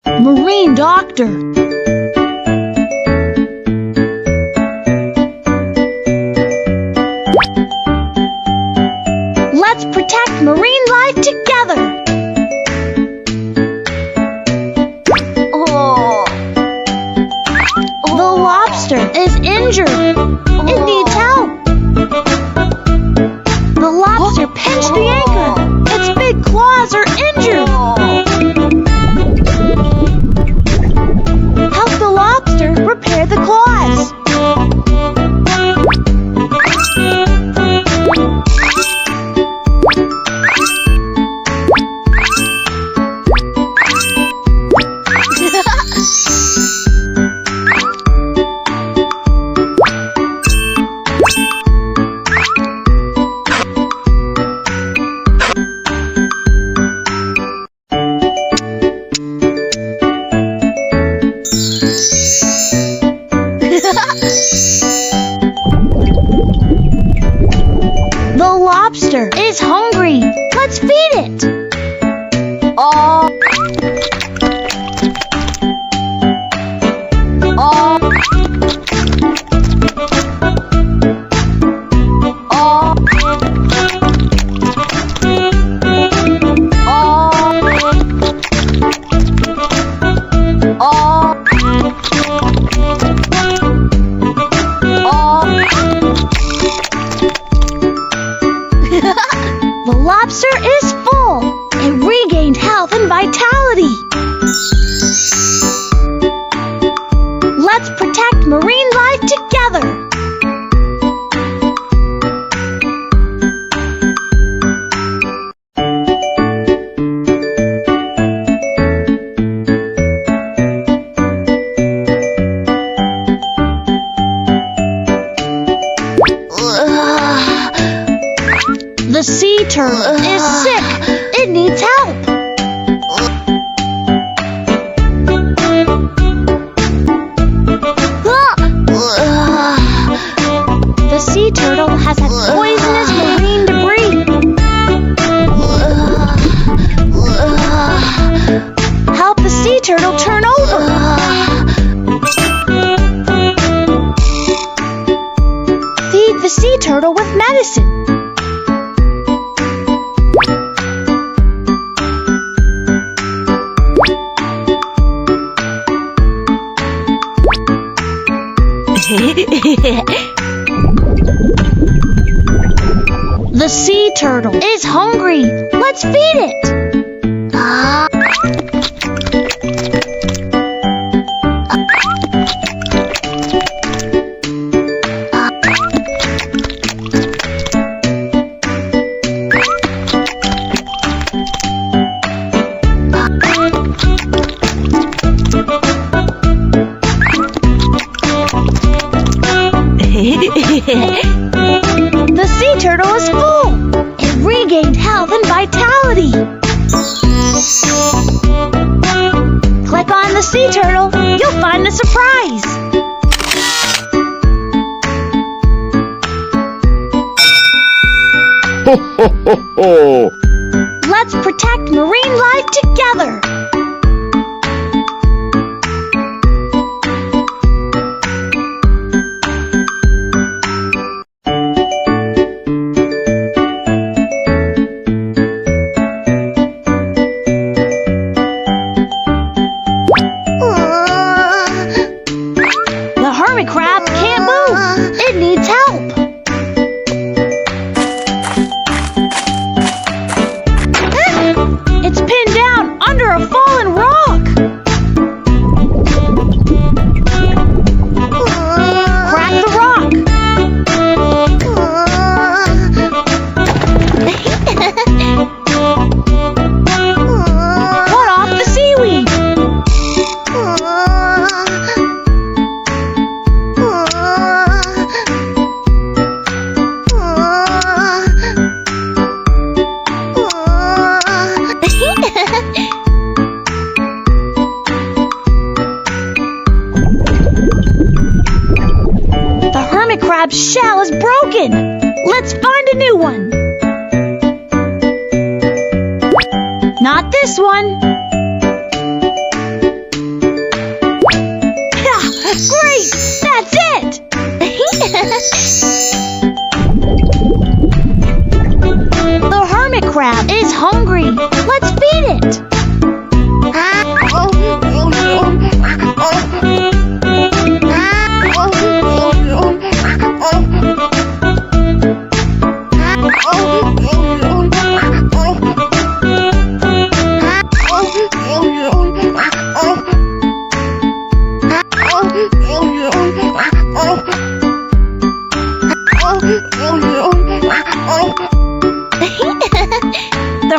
Marine Doctor. Let's protect marine life together. The lobster is injured. It needs help. The lobster pinched the anchor. Its big claws are injured. Help the lobster repair the claws. The lobster is hungry. Let's feed it. The lobster is full. It regained health and vitality. Let's protect marine life together. The sea turtle is sick. It needs help. The sea turtle has had poisonous marine debris. Help the sea turtle turn over. Feed the sea turtle with medicine. The sea turtle is hungry. Let's feed it. The sea turtle is full. It regained health and vitality. Click on the sea turtle. You'll find the surprise. Ho, ho, ho, ho. Let's protect marine life together. The hermit crab can't move. It needs help. It's pinned down under a fallen rock. Crack the rock. Cut off the seaweed. The hermit crab's shell is broken. Let's find a new one. Not this one.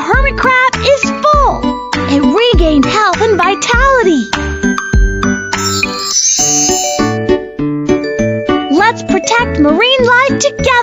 hermit crab is full. It regained health and vitality. Let's protect marine life together.